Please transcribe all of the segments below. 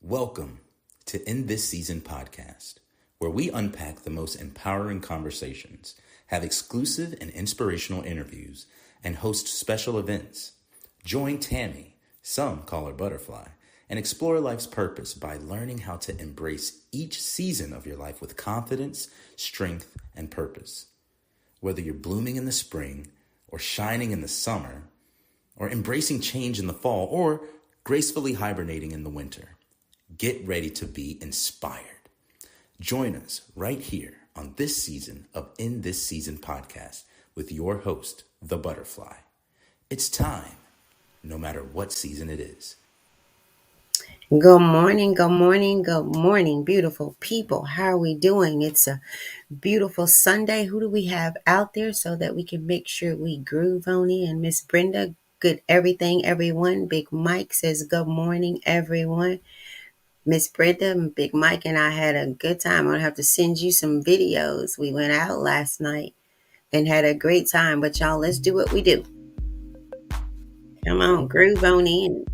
Welcome to In This Season podcast, where we unpack the most empowering conversations, have exclusive and inspirational interviews, and host special events. Join Tammy, some call her Butterfly, and explore life's purpose by learning how to embrace each season of your life with confidence, strength, and purpose. Whether you're blooming in the spring, or shining in the summer, or embracing change in the fall, or gracefully hibernating in the winter, get ready to be inspired. Join us right here on this season of In This Season podcast with your host, The Butterfly. It's time, no matter what season it is. Good morning, beautiful people. How are we doing? It's a beautiful Sunday. Who do we have out there so that we can make sure we groove on in? Miss Brenda, good everything, everyone. Big Mike says, good morning, everyone. Miss Brenda, Big Mike, and I had a good time. I'm going to have to send you some videos. We went out last night and had a great time. But y'all, let's do what we do. Come on, groove on in.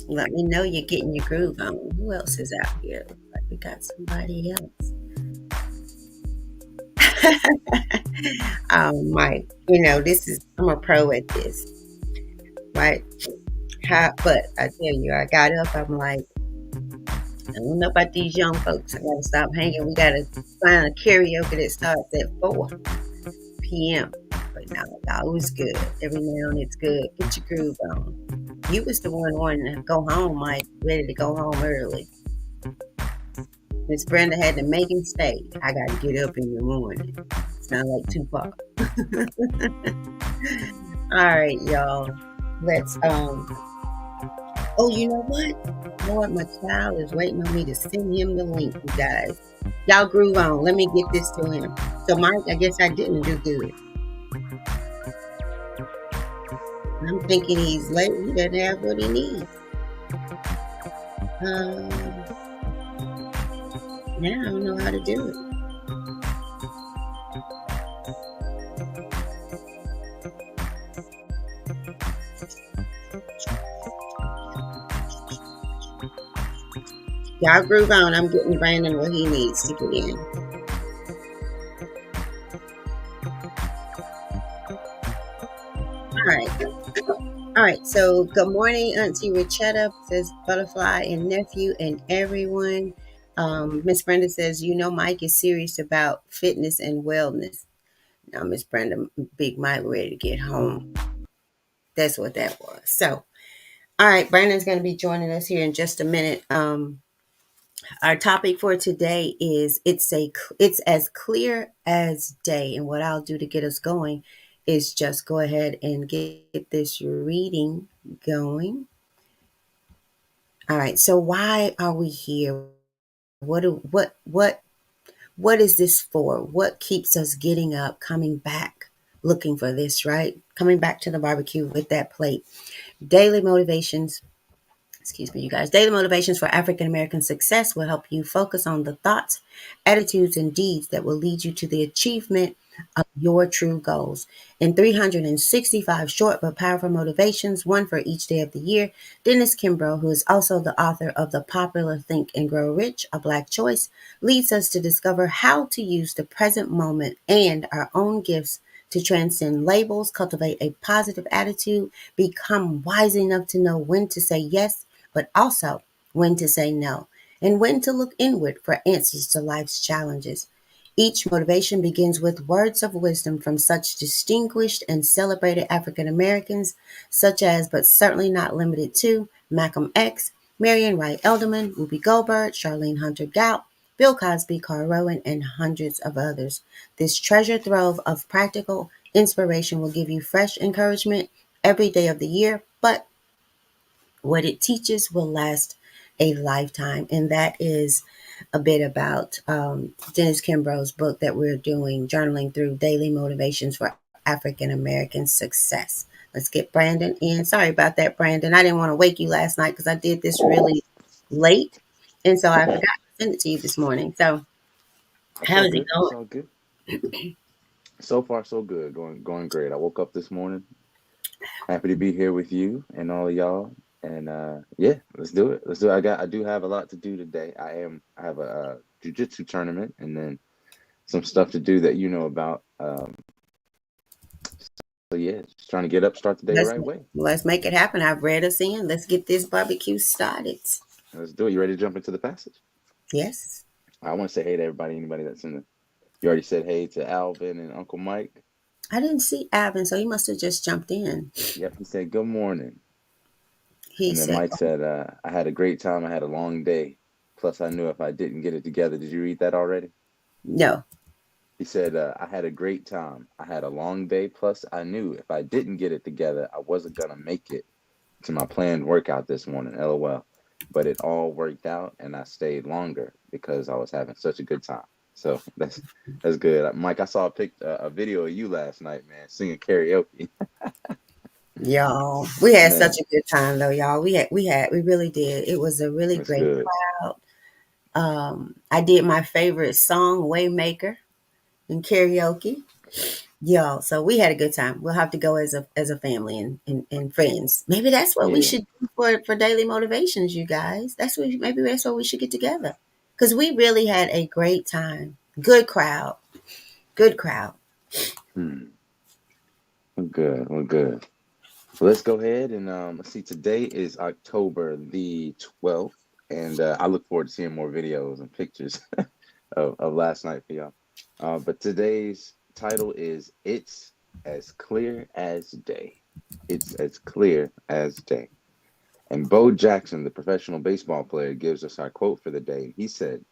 Let me know you're getting your groove on. Who else is out here? Looks like we got somebody else. Mike, I'm a pro at this, right? But I tell you, I got up, I'm like, I don't know about these young folks. I gotta stop hanging. We gotta find a karaoke that starts at 4 p.m. But no, it was good. Every now and it's good. Get your groove on. You was the one wanting to go home, Mike, ready to go home early. Miss Brenda had to make him stay. I got to get up in the morning. It's not like too far. All right, y'all. Let's, oh, you know what? Lord, my child is waiting on me to send him the link, you guys. Y'all groove on. Let me get this to him. So, Mike, I guess I didn't do good. I'm thinking he's late. He doesn't have what he needs. Now I don't know how to do it. Y'all groove on. I'm getting Brandon what he needs to get in. All right, so good morning, Auntie Richetta, says Butterfly and nephew and everyone. Miss Brenda says, Mike is serious about fitness and wellness. Now, Miss Brenda, Big Mike ready to get home. That's what that was. So, all right, Brandon's going to be joining us here in just a minute. Our topic for today is it's as clear as day. And what I'll do to get us going is just go ahead and get this reading going. All right. So why are we here? What is this for? What keeps us getting up, coming back, looking for this, right? Coming back to the barbecue with that plate. Daily motivations. Excuse me, you guys. Daily motivations for African American success will help you focus on the thoughts, attitudes, and deeds that will lead you to the achievement of your true goals. In 365 short but powerful motivations, one for each day of the year, Dennis Kimbro, who is also the author of the popular Think and Grow Rich, A Black Choice, leads us to discover how to use the present moment and our own gifts to transcend labels, cultivate a positive attitude, become wise enough to know when to say yes, but also when to say no, and when to look inward for answers to life's challenges. Each motivation begins with words of wisdom from such distinguished and celebrated African Americans, such as, but certainly not limited to, Malcolm X, Marion Wright Edelman, Whoopi Goldberg, Charlene Hunter Gout, Bill Cosby, Carl Rowan, and hundreds of others. This treasure trove of practical inspiration will give you fresh encouragement every day of the year, but what it teaches will last a lifetime. And that is a bit about Dennis Kimbro's book that we're doing, Journaling Through Daily Motivations for African American Success. Let's get Brandon in. Sorry about that, Brandon. I didn't want to wake you last night because I did this really late. And so I forgot to send it to you this morning. So how's it going? It's all good. So far, so good. Going great. I woke up this morning, happy to be here with you and all of y'all, And yeah, let's do it. Let's do it. I do have a lot to do today. I have a jiu-jitsu tournament and then some stuff to do that you know about. So yeah, just trying to get up, start the day the Let's right way. let's make it happen. I've read us in. Let's get this barbecue started. Let's do it. You ready to jump into the passage? Yes. I want to say hey to everybody, anybody that's in the. You already said hey to Alvin and Uncle Mike. I didn't see Alvin, so he must have just jumped in. Yep, he said good morning. He And then said, Mike said, I had a great time. I had a long day. Plus, I knew if I didn't get it together. Did you read that already? no. He said, I had a great time. I had a long day. Plus, I knew if I didn't get it together, I wasn't going to make it to my planned workout this morning. LOL. But it all worked out, and I stayed longer because I was having such a good time. So that's good. Mike, I saw a video of you last night, man, singing karaoke. Y'all, we had such Man, a good time though, y'all. We really did. It was a really that's great good. crowd. I did my favorite song, Waymaker, in karaoke. Y'all, so we had a good time. We'll have to go as a family and friends. Maybe that's what we Yeah. should do for daily motivations, you guys. Maybe that's what we should get together. Because we really had a great time. Good crowd. Good crowd. Hmm. We're good. We're good. Well, let's go ahead and let's see. Today is October the 12th, and I look forward to seeing more videos and pictures of last night for y'all. But today's title is It's as Clear as Day. It's as clear as day. And Bo Jackson, the professional baseball player, gives us our quote for the day. He said,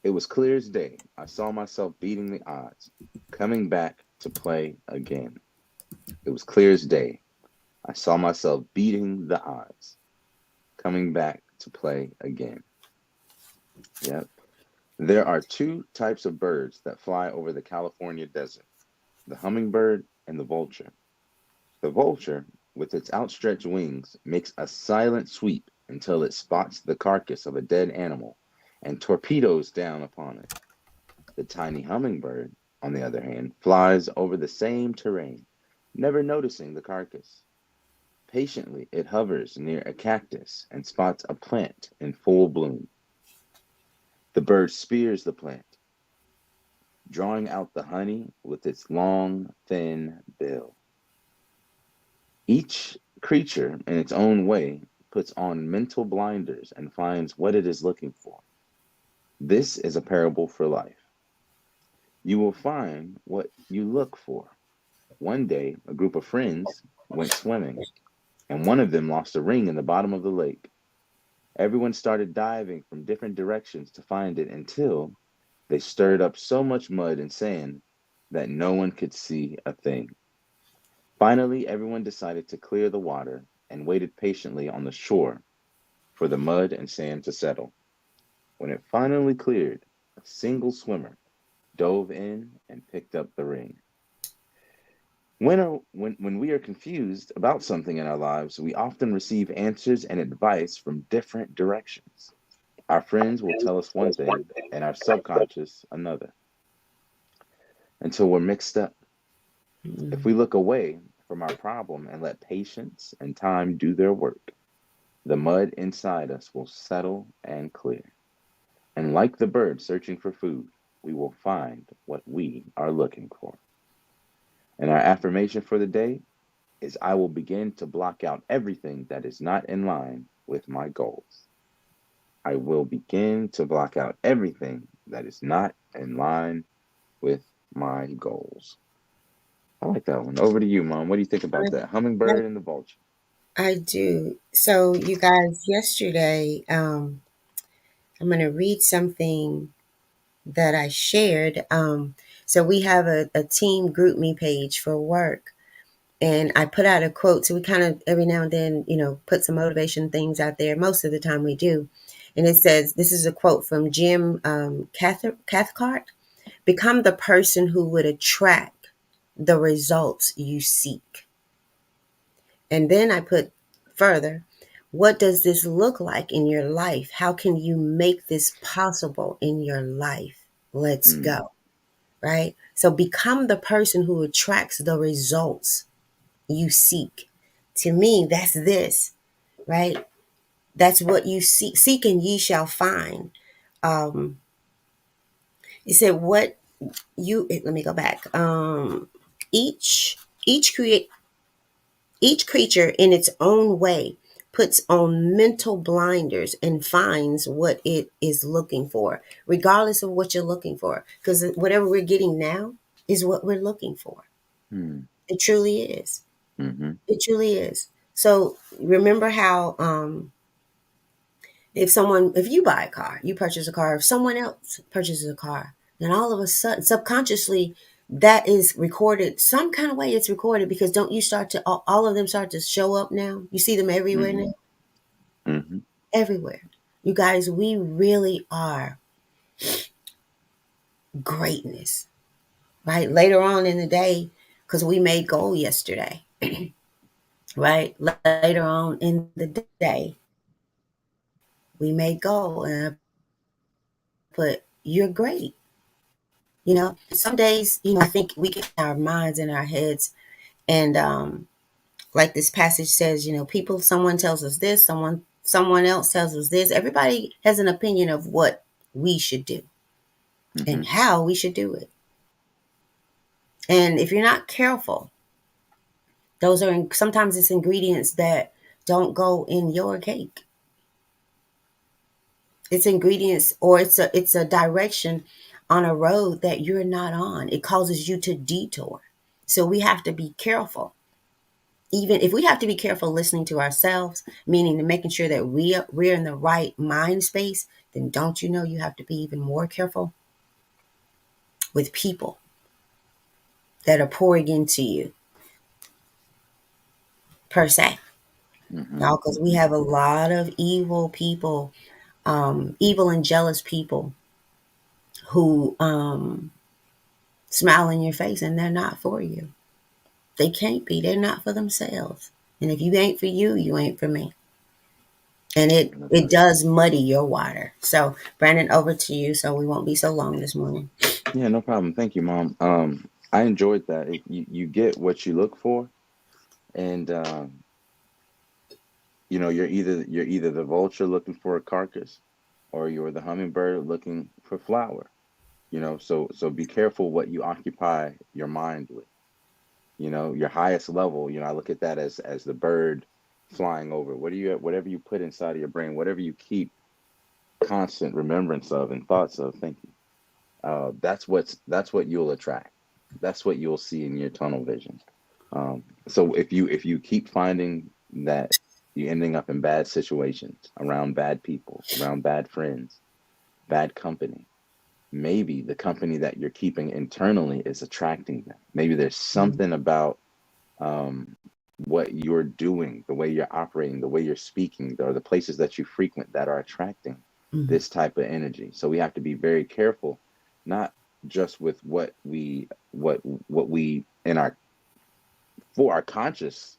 "It was clear as day. I saw myself beating the odds, coming back to play again. It was clear as day. I saw myself beating the odds, coming back to play again." Yep. There are two types of birds that fly over the California desert: the hummingbird and the vulture. The vulture, with its outstretched wings, makes a silent sweep until it spots the carcass of a dead animal and torpedoes down upon it. The tiny hummingbird, on the other hand, flies over the same terrain, never noticing the carcass. Patiently, it hovers near a cactus and spots a plant in full bloom. The bird spears the plant, drawing out the honey with its long, thin bill. Each creature, in its own way, puts on mental blinders and finds what it is looking for. This is a parable for life. You will find what you look for. One day, a group of friends went swimming, and one of them lost a ring in the bottom of the lake. Everyone started diving from different directions to find it until they stirred up so much mud and sand that no one could see a thing. Finally, everyone decided to clear the water and waited patiently on the shore for the mud and sand to settle. When it finally cleared, a single swimmer dove in and picked up the ring. When we are confused about something in our lives, we often receive answers and advice from different directions. Our friends will tell us one thing and our subconscious another until we're mixed up. If we Mm. look away from our problem and let patience and time do their work, the mud inside us will settle and clear. And like the bird searching for food, we will find what we are looking for. And our affirmation for the day is, I will begin to block out everything that is not in line with my goals. I will begin to block out everything that is not in line with my goals. I like that one. Over to you, Mom. What do you think about that? I, Hummingbird and the vulture. I do. So, you guys, yesterday, I'm going to read something that I shared. So we have a team group me page for work, and I put out a quote. So we kind of every now and then, put some motivation things out there. Most of the time we do. And it says, this is a quote from Jim Cathcart: "Become the person who would attract the results you seek." And then I put further, what does this look like in your life? How can you make this possible in your life? Let's Mm, go. Right? So become the person who attracts the results you seek. To me, that's this. right? That's what you seek. Seek and ye shall find. Um, it said what you. Let me go back. Each each create each creature in its own way puts on mental blinders and finds what it is looking for, regardless of what you're looking for. Because whatever we're getting now is what we're looking for. Hmm. It truly is. Mm-hmm. It truly is. So remember how if you buy a car, you purchase a car, if someone else purchases a car, then all of a sudden, subconsciously, that is recorded. Some kind of way it's recorded because don't you start to, all of them start to show up now? You see them everywhere Mm-hmm. now? Mm-hmm. Everywhere. You guys, we really are greatness, right? Later on in the day, because we made goal yesterday, right? Later on in the day, we made goal and I put, you're great. Some days, I think we get our minds in our heads. And like this passage says, people, someone tells us this, someone else tells us this. Everybody has an opinion of what we should do Mm-hmm. and how we should do it. And if you're not careful, those are sometimes it's ingredients that don't go in your cake. It's ingredients, or it's a direction on a road that you're not on. It causes you to detour. So we have to be careful. Even if we have to be careful listening to ourselves, meaning to making sure that we're in the right mind space, then don't you know you have to be even more careful with people that are pouring into you, per se. Mm-hmm. Y'all, because we have a lot of evil people, evil and jealous people who smile in your face and they're not for you. They can't be. They're not for themselves. And if you ain't for you, you ain't for me. And That's it right. does muddy your water. So, Brandon, over to you, so we won't be so long this morning. Yeah, no problem. Thank you, Mom. I enjoyed that. You get what you look for, and you're either the vulture looking for a carcass, or you're the hummingbird looking for flour. So be careful what you occupy your mind with. Your highest level. I look at that as the bird flying over. Whatever you put inside of your brain, whatever you keep constant remembrance of and thoughts of. Thank you. That's what you'll attract. That's what you'll see in your tunnel vision. So if you keep finding that you're ending up in bad situations, around bad people, around bad friends, bad company, maybe the company that you're keeping internally is attracting them. Maybe there's something about um, what you're doing, the way you're operating, the way you're speaking, or the places that you frequent that are attracting Mm-hmm. this type of energy. So we have to be very careful, not just with what we in our for our conscious,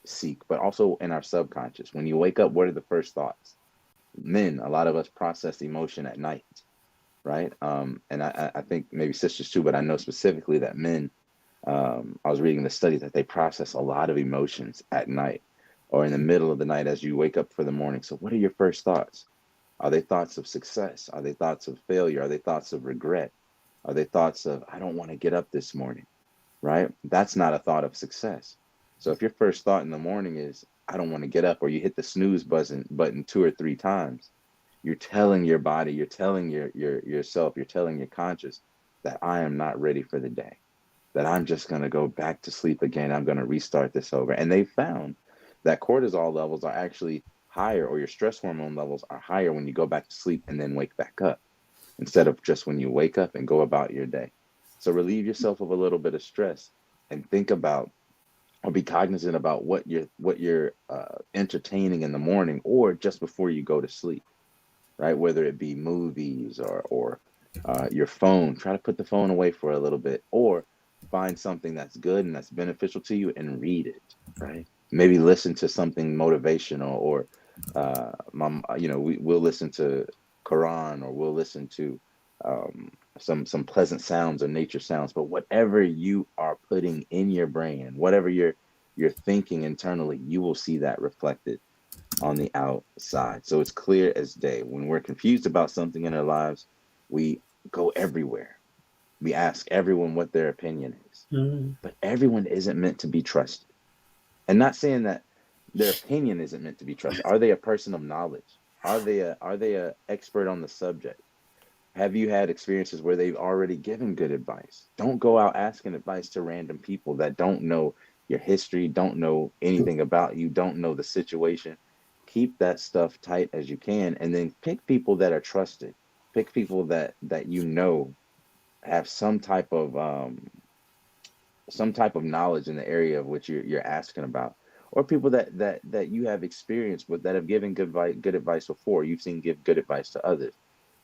seek, but also in our subconscious. When you wake up, what are the first thoughts? Men, a lot of us process emotion at night, right? And I think maybe sisters too, but I know specifically that men, I was reading the study that they process a lot of emotions at night or in the middle of the night as you wake up for the morning. So, what are your first thoughts? Are they thoughts of success? Are they thoughts of failure? Are they thoughts of regret? Are they thoughts of, I don't want to get up this morning, right? That's not a thought of success. So, if your first thought in the morning is, I don't want to get up, or you hit the snooze button 2 or 3 times, you're telling your body, you're telling yourself, you're telling your conscious that I am not ready for the day, that I'm just going to go back to sleep again. I'm going to restart this over. And they found that cortisol levels are actually higher, or your stress hormone levels are higher when you go back to sleep and then wake back up, instead of just when you wake up and go about your day. So relieve yourself of a little bit of stress and think about, or be cognizant about what you're entertaining in the morning or just before you go to sleep, right? Whether it be movies or your phone. Try to put the phone away for a little bit, or find something that's good and that's beneficial to you and read it, right? Maybe listen to something motivational, or we'll listen to Quran, or we'll listen to some pleasant sounds or nature sounds. But whatever you are putting in your brain, whatever you're thinking internally, you will see that reflected on the outside. So it's clear as day. When we're confused about something in our lives, we go everywhere. We ask everyone what their opinion is. Mm. But everyone isn't meant to be trusted. And not saying that their opinion isn't meant to be trusted. Are they a person of knowledge? Are they a expert on the subject? Have you had experiences where they've already given good advice? Don't go out asking advice to random people that don't know your history, don't know anything about you, don't know the situation. Keep that stuff tight as you can, and then pick people that are trusted. Pick people that you know have some type of knowledge in the area of which you're asking about, or people that you have experience with that have given good advice before. You've seen give good advice to others,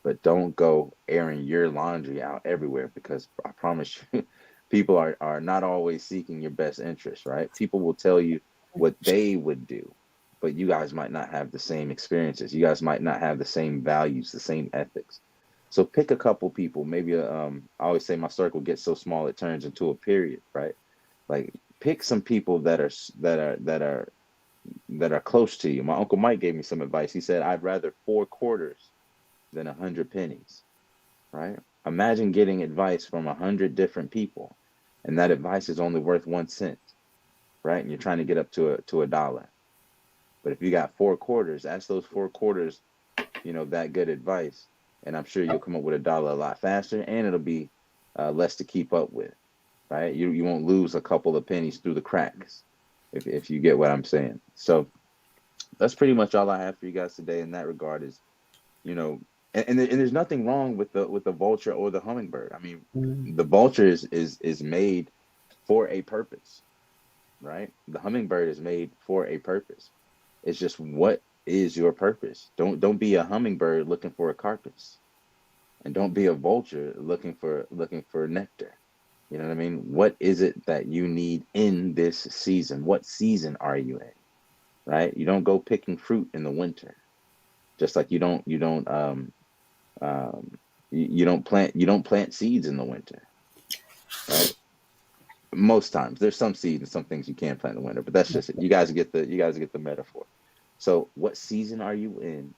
but don't go airing your laundry out everywhere, because I promise you, people are not always seeking your best interest, right? People will tell you what they would do, but you guys might not have the same experiences. You guys might not have the same values, the same ethics. So pick a couple people. Maybe I always say my circle gets so small it turns into a period, right? Like pick some people that are close to you. My uncle Mike gave me some advice. He said, "I'd rather 4 quarters than 100 pennies." Right? Imagine getting advice from 100 different people, and that advice is only worth 1 cent, right? And you're trying to get up to a dollar. But if you got 4 quarters, ask those 4 quarters, that good advice, and I'm sure you'll come up with a dollar a lot faster, and it'll be less to keep up with, right? You won't lose a couple of pennies through the cracks, if you get what I'm saying. So that's pretty much all I have for you guys today in that regard. Is you know, and there's nothing wrong with the vulture or the hummingbird. I mean, Mm. the vulture is made for a purpose, right? The hummingbird is made for a purpose. It's just, what is your purpose? Don't be a hummingbird looking for a carcass, and don't be a vulture looking for nectar. You know what I mean? What is it that you need in this season? What season are you in? Right? You don't go picking fruit in the winter. Just like um, you don't plant seeds in the winter, right? Most times there's some seeds and some things you can't plant in the winter, but that's just it. You guys get the metaphor. So what season are you in?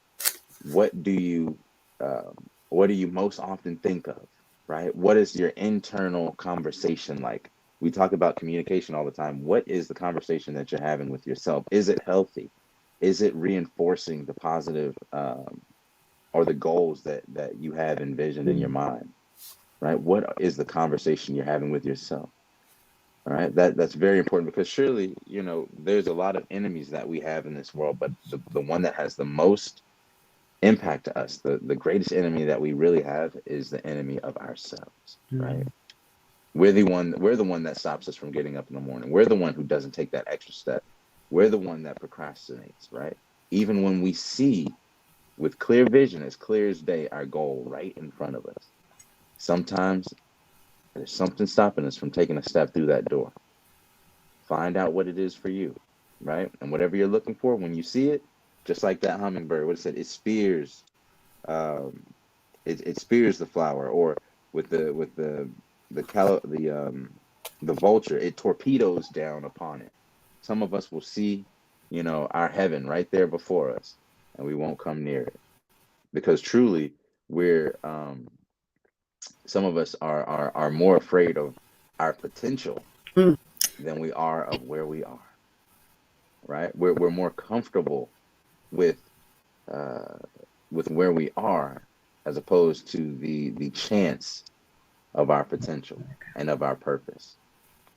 What do you um, what do you most often think of, right? What is your internal conversation like? We talk about communication all the time. What is the conversation that you're having with yourself? Is it healthy? Is it reinforcing the positive, or the goals that you have envisioned in your Mm. mind, right? What is the conversation you're having with yourself? All right, that's very important, because surely, there's a lot of enemies that we have in this world, but the one that has the most impact to us, the greatest enemy that we really have, is the enemy of ourselves, right? Mm. We're the one that stops us from getting up in the morning. We're the one who doesn't take that extra step. We're the one that procrastinates, right? Even when we see with clear vision, as clear as day, our goal right in front of us, sometimes there's something stopping us from taking a step through that door. Find out what it is for you, right? And whatever you're looking for, when you see it, just like that hummingbird, what it said, it spears, um, it spears the flower, or with the vulture, it torpedoes down upon it. Some of us will see, our heaven right there before us, and we won't come near it, because truly, we're some of us are more afraid of our potential Mm. than we are of where we are, right? We're more comfortable with uh, with where we are, as opposed to the chance of our potential and of our purpose,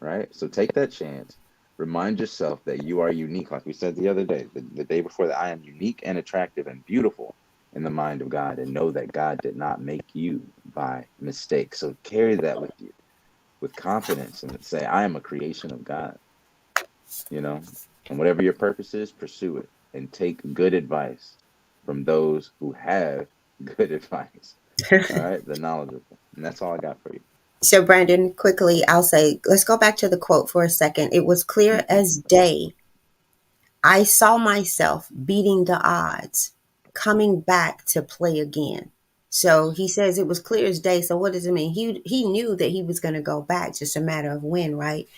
right? So take that chance. Remind yourself that you are unique, like we said the other day, the day before, that I am unique and attractive and beautiful in the mind of God, and know that God did not make you by mistake. So carry that with you with confidence, and say, I am a creation of God, you know, and whatever your purpose is, pursue it, and take good advice from those who have good advice. All right, the knowledgeable. And that's all I got for you. So, Brandon, quickly, I'll say, let's go back to the quote for a second. It was clear Hmm. as day. I saw myself beating the odds, coming back to play again. So he says it was clear as day. So what does it mean? He knew that he was going to go back, just a matter of when, right?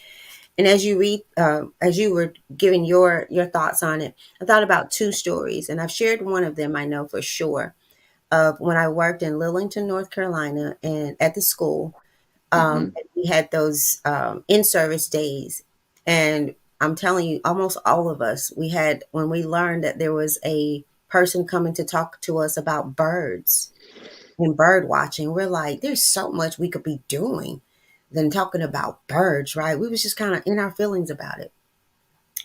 And as you read, as you were giving your thoughts on it, I thought about two stories, and I've shared one of them. I know for sure of when I worked in Lillington, North Carolina, and at the school, Mm-hmm. we had those in-service days, and I'm telling you, almost all of us, we had when we learned that there was a person coming to talk to us about birds and bird watching. We're like, there's so much we could be doing than talking about birds, right? We was just kind of in our feelings about it.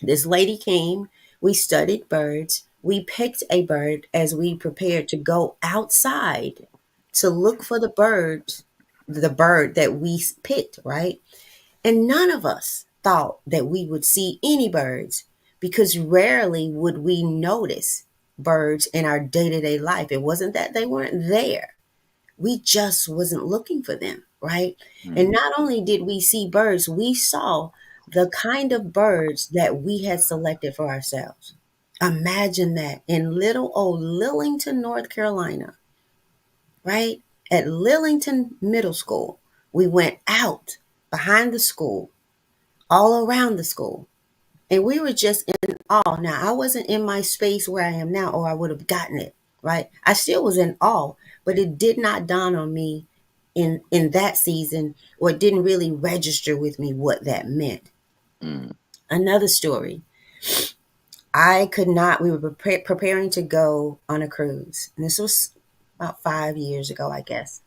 This lady came, we studied birds, we picked a bird as we prepared to go outside to look for the bird that we picked, right? And none of us thought that we would see any birds because rarely would we notice birds in our day-to-day life. It wasn't that they weren't there. We just wasn't looking for them, right? And Mm-hmm. not only did we see birds, we saw the kind of birds that we had selected for ourselves. Imagine that in little old Lillington, North Carolina, right? At Lillington Middle School, we went out behind the school, all around the school, and we were just in awe. Now, I wasn't in my space where I am now, or I would have gotten it, right? I still was in awe, but it did not dawn on me in that season, or it didn't really register with me what that meant. Mm-hmm. Another story. I could not, we were preparing to go on a cruise. And this was about 5 years ago, I guess.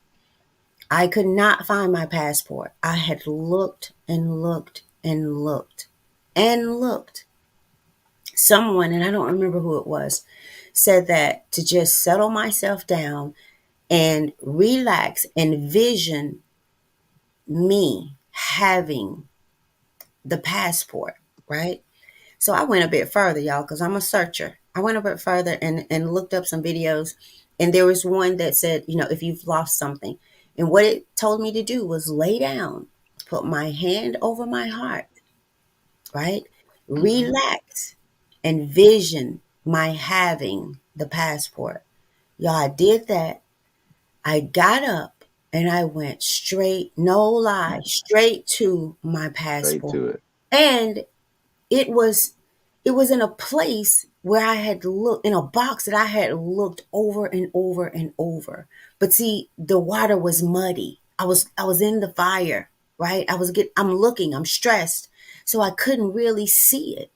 I could not find my passport. I had looked and looked and looked and looked. Someone, and I don't remember who it was, said that to just settle myself down and relax and vision me having the passport, right? So I went a bit further, y'all, because I'm a searcher. I went a bit further and looked up some videos. And there was one that said, if you've lost something. And what it told me to do was lay down, put my hand over my heart, right? Mm-hmm. Relax and vision my having the passport. Y'all, I did that. I got up and I went straight, no lie, straight to my Straight passport. to it. And it was it was in a place where I had looked in a box that I had looked over and over and over. But see, the water was muddy. I was in the fire, right? I'm looking, I'm stressed. So I couldn't really see it.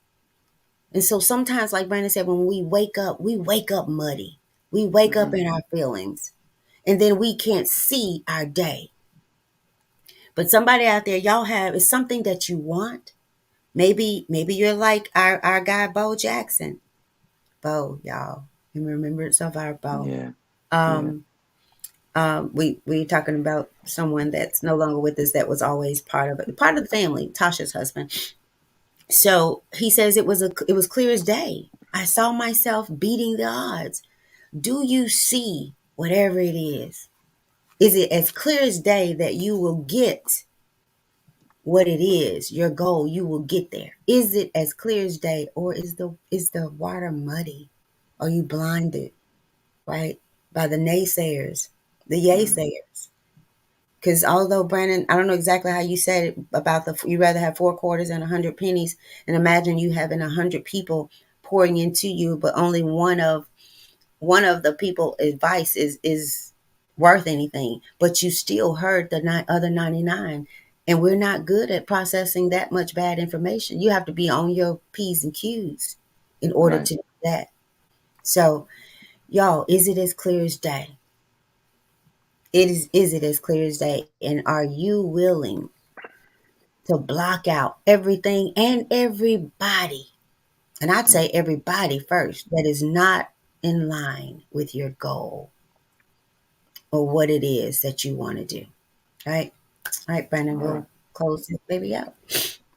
And so sometimes, like Brandon said, when we wake up muddy. We wake up Mm-hmm. in our feelings. And then we can't see our day. But somebody out there, y'all have is something that you want. Maybe you're like our guy Bo Jackson. Bo, y'all. In remembrance of our Bo. Yeah. Yeah. Um, we talking about someone that's no longer with us that was always part of the family, Tasha's husband. So he says it was clear as day. I saw myself beating the odds. Do you see whatever it is? Is it as clear as day that you will get what it is, your goal, you will get there? Is it as clear as day, or is the water muddy? Are you blinded, right? By the naysayers, the Mm-hmm. yaysayers. Because although Brandon, I don't know exactly how you said it about you rather have 4 quarters and 100 pennies, and imagine you having 100 people pouring into you, but only one of the people advice is worth anything, but you still heard the other 99. And we're not good at processing that much bad information. You have to be on your P's and Q's in order Right. to do that. So, y'all, is it as clear as day? Is it as clear as day? And are you willing to block out everything and everybody? And I'd say everybody first that is not in line with your goal or what it is that you want to do. Right? All right, Brandon, All right. we'll close this baby out.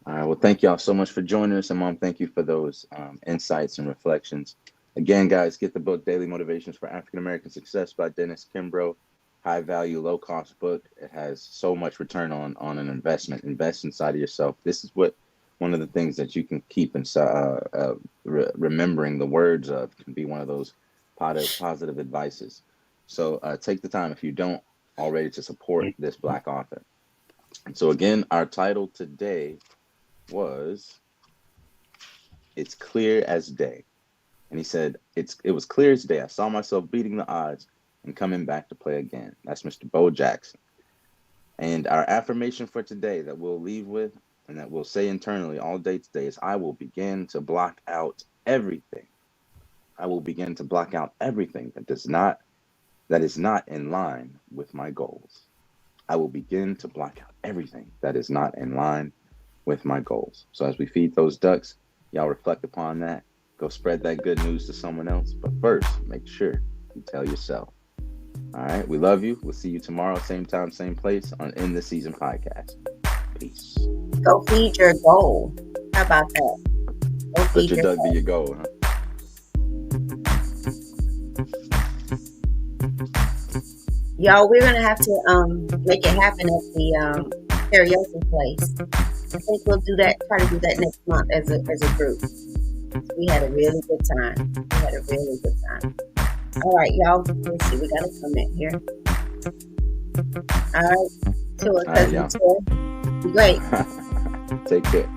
All right. Well, thank y'all so much for joining us. And Mom, thank you for those insights and reflections. Again, guys, get the book Daily Motivations for African American Success by Dennis Kimbro. High value, low cost book. It has so much return on an investment. Invest inside of yourself. This is what one of the things that you can keep inside. Remembering the words of can be one of those positive advices. So take the time if you don't already to support this Black author. And so again, our title today was, "It's clear as day." And he said, it was clear as day. I saw myself beating the odds and coming back to play again. That's Mr. Bo Jackson. And our affirmation for today that we'll leave with and that we'll say internally all day today is, I will begin to block out everything. I will begin to block out everything that is not in line with my goals. I will begin to block out everything that is not in line with my goals. So as we feed those ducks, y'all reflect upon that. Go spread that good news to someone else. But first, make sure you tell yourself. All right. We love you. We'll see you tomorrow, same time, same place on In This Season podcast. Peace. Go feed your goal. How about that? Go feed Let your duck be your goal, huh? Y'all, we're gonna have to make it happen at the karaoke place. I think we'll do that. Try to do that next month as a group. We had a really good time. All right, y'all. Let's see. We got a comment here. All right. To our cousin, Be great. Take care.